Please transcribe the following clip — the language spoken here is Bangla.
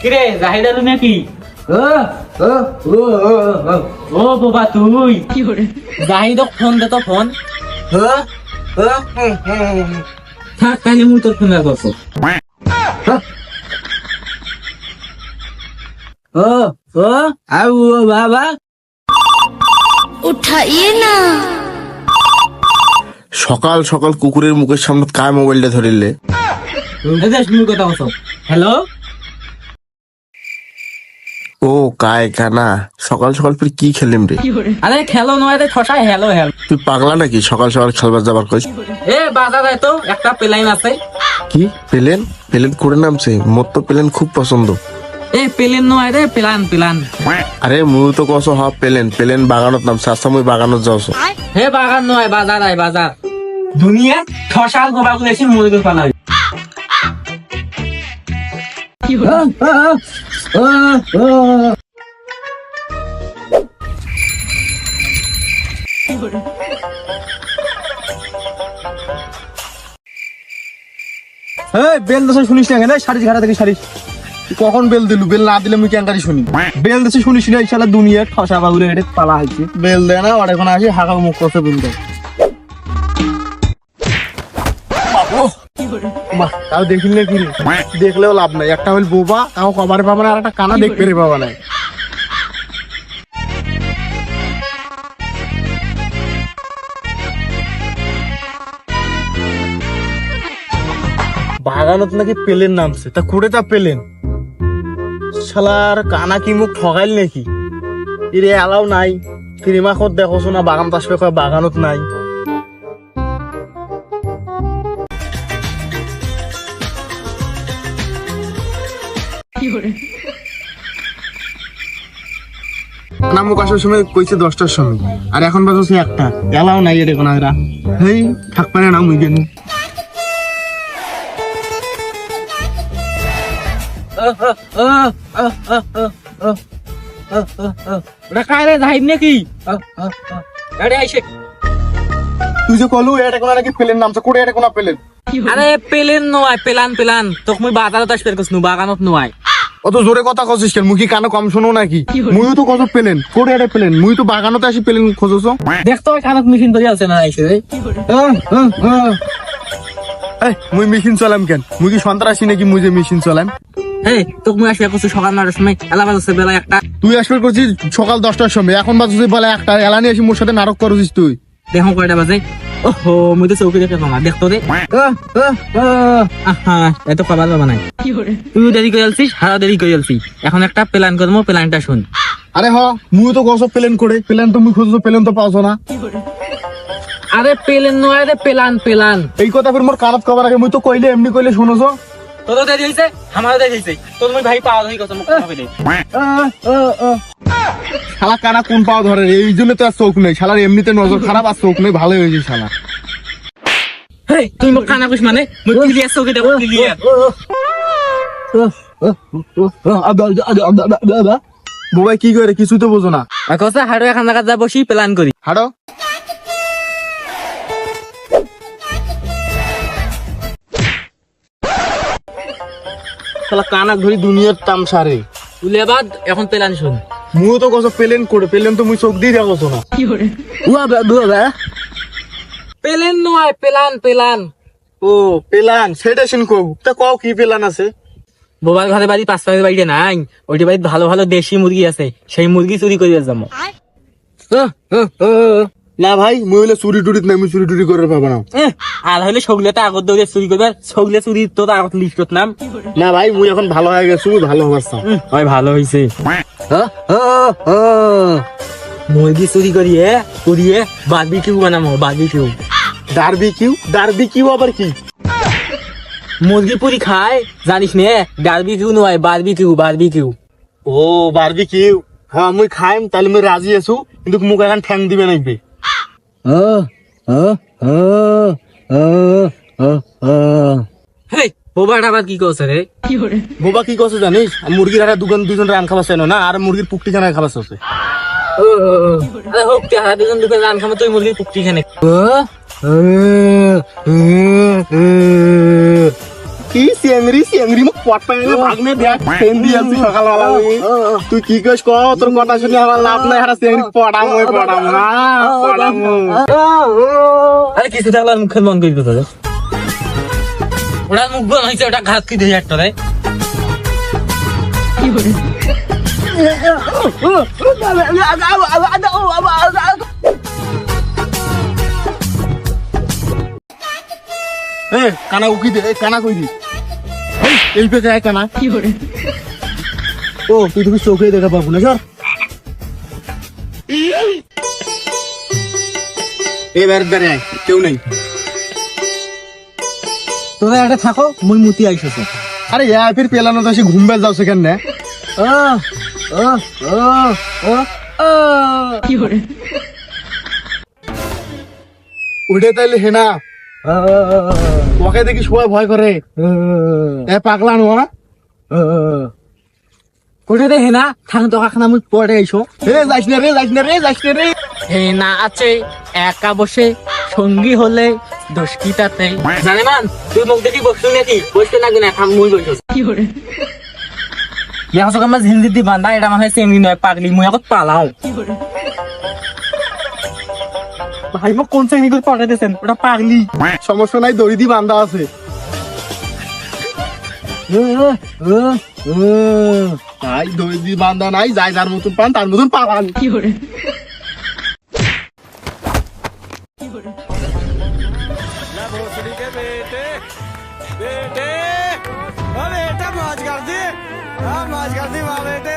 কিরে জাহিদ আলু নাকি? ও বাবা তুই জাহিদক ফোন দে তো ফোন। থাক তাহলে মুই তোর ফোনের করছো। ও ও আউ বাবা उठाइए ना। সকাল সকাল কুকুরের মুখের সামনে কায় মোবাইলটা ধরিলে? কথা বলছো। হ্যালো ও কায় কানা সকাল সকাল ফির কি খেলিম রে? আরে খেলো নয় রে ঠসাই হ্যালো হ্যালো। তুই পাগলা নাকি সকাল সকাল খেলবার যাবার কইস? এ বাজারে তো একটা প্লেন আছে। কি প্লেন? প্লেন করে নামছে? মোর তো প্লেন খুব পছন্দ। এ প্লেন নয় রে প্লান প্লান। আরে মুই তো কস হ প্লেন প্লেন বাগানত নামছে। আচ্ছা মুই বাগানত যাওছ। হে বাগান নয় বাজার আয় বাজার। দুনিয়া ঠসাল গোবা গুলেছি মুরগি পালা। বেল দেশে শুনিস না কেন? সারিস ঘাটা থেকে সারিস। কখন বেল দিলু? বেল না দিলে মুই ক্যাঙ্কারি শুনি। বেল দেশে শুনিস না? ইশালা দুনিয়া ঠসা বাগুরে হেঁটে পালা হয়েছে। বেল দেয় না আর এখন আসি হাঁকা মুখ করতে বলতে। তাও দেখিল না কি রে? দেখলেও লাভ নাই। একটা হইল বোবা, তাও কবারে পাবা না, আর একটা কানা দেখতে রে পাবা নাই। বাগানত নাকি পেলেন নামছে, তা কুড়ে তা পেলেন শালার কানা কি মুখ ঠগাইল নাকি? এরে এলাও নাই ফিরিমাখত দেখোছো না বাগান চাষ করে বাগানত নাই। না মুখ আসার সময় কইছে 10টার সময়, আর এখন বাজছে 1টা। এলাও নাই এটা কোন এরা। হেই থাক পারে না মুই কেন? জাহিদ নাকি? তুই যে কলু এটা কোন নাকি পেলেন নামছে, কোড়ে এটা কোন পেলেন? আরে প্লেন নয় প্লান প্লান। তোকে মুই বাজারত আসবে কইছনু বাগানত নয়। অত জোরে কথা কছিস কেন? মুই কি কানে কম শুনো নাকি? মুইও তো কত পেলেন, কোড়ে এটা পেলেন। মুই তো বাগানতে আসি পেলেন খোঁজছো। দেখতো কানত মেশিন ধরে আছে না আইছে রে। মুই মেশিন চালাম কেন? মুই কি সন্ত্রাসী নাকি মুই যে মেশিন চালাম? এই তোকে মুই আসবে কইছু সকাল 9টার সময়, এলা বাজছে বেলা 1টা। তুই আসবে করছিস সকাল 10টার সময়, এখন বাজছে বলে 1টা। এলানি আসি মোর সাথে নাটক করছিস তুই। দেখো কয়টা বাজে? ওহো মুই তো চৌকি দেখে না দেখতো রে। আহা এত কবার বাবা নাই। তুই দেরি করে আলছিস, হারা দেরি করে আলছিস। এখন একটা প্ল্যান করবো, প্ল্যানটা শুন। আরে হ মুই তো গছ প্লেন করে প্লেন তো মুই খুঁজছো, প্লেন তো পাওছো না। আরে প্লেন নয় রে প্লান প্লান। এই কথা ফির মোর কানত কবার আগে মুই তো কইলে এমনি কইলে শুনোছো। তোর দেরি হইছে, আমারও দেরি হইছে। তোর মুই ভাই পাওয়া হই কথা মুখ হবে দে। শালা কানা কোন পাও ধরে রে? এই জন্য তো আর চোখ নেই শালার, এমনিতে নজর খারাপ, আর চোখ নেই ভালো হয়েছে শালা। হেই তুই মোক কানা কইছ মানে? মুই ক্লিয়ার চৌকি দেব ক্লিয়ার। বোবাই কি করে কিছু তো বোঝো না। কইছে হাড়ো এখন জায়গা যা বসি প্ল্যান করি। হাড়ো শালা কানা ধরি দুনিয়ার তামসা রে। উলেবাদ এখন প্ল্যান শুন। মুই তো কছ প্লেন করে প্লেন তো মুই চোখ দিয়ে দেখছো না। প্লেন নয় প্লান প্লান। ও প্লান সেটা শুন কব তা কও কি প্লান আছে? বোবার ঘরে বাড়ি 5 বাড়িতে নাই, ওইটি বাড়িতে ভালো ভালো দেশি মুরগি আছে, সেই মুরগি চুরি করে যাবো। না ভাই মুই হইলে চুরি টুরিত নাই, মুই চুরি টুরি করে পাবো না। আর হইলে সগলেতে আগত দৌড়ে চুরি করবে, সগলে চুরি তো আগত লিস্টত নাম। না ভাই মুই এখন ভালো হয়ে গেছি, মুই ভালো হবার চাও। হয় ভালো হইছে। মুরগি চুরি করিয়ে করিয়ে বারবিকিউ বানাবো বারবিকিউ। ডারবিকিউ আবার কি? মুরগি পুরি খায় জানিস নে? বারবিকিউ নয় বারবিকিউ বারবিকিউ। ও বারবিকিউ, হ্যাঁ মুই খাইম, তাহলে মুই রাজি আছো, কিন্তু মুখ এখন ঠ্যাং দিবে নাইবে। হেই বোবাটা আবার কি করছে রে? বোবা কি করছে জানিস? মুরগির আর দুজন রান খাবার চাই না, আর মুরগির পুকটি খানা খাবার চাচ্ছে। আরে হোক হারা দুজন দুজন রান খামো, তুই মুরগির পুকটি খানে। কি চিংড়ি মোক পট পাই ভাগনে দেখ ফেন দি আছি সকালবেলা তুই কি কইস ক তোর কথা শুনে আমার লাভ নাই হারা চিংড়ি পড়াম না পড়াম আরে কিছু থাকলে আর মুখের মন করে দিতে ওটা মুখ বন হয়েছে ওটা ঘাত কি দিয়ে একটা রে এ কানা উকি দে কানা কই দি এই পে যায় কানা কি করে ও তুই তুমি চোখে দেখা পাবো না স্যার এবার বেরে কেউ নেই তোরা এটা থাকো মুই মুতি আইসছ আরে ফির পেলানো তো সে ঘুমবেল যাও সেখান না কি করে উঠে তাইলে হেনা ওকে দেখি সবাই ভয় করে এ পাগলা নোয়া কোটে রে হেনা থাং তো কাখানা মুই পড়ে আইছো যাইস না রে হেনা আছে একা বসে সঙ্গী হলে দোষ কি তাতে জানে মান তুই মুখ দেখি বসলি নাকি বসতে লাগবে না থাম মুই বসছ কি করে দেখো কামাজ হিন্দি দি বান্দা এটা মানে চেংড়ি নয় পাগলি মুই আগত পালাও কি করে ভাই মোক কোন চেংড়ি করে পাঠাই দিয়েছেন ওটা পাগলি সমস্যা নাই দড়ি দি বান্ধা আছে ভাই দড়ি দি বান্ধা নাই যাই যার মতন পান তার মতন পালান কি করে बेटे मौज कर दी मौज कर दी माँ बेटे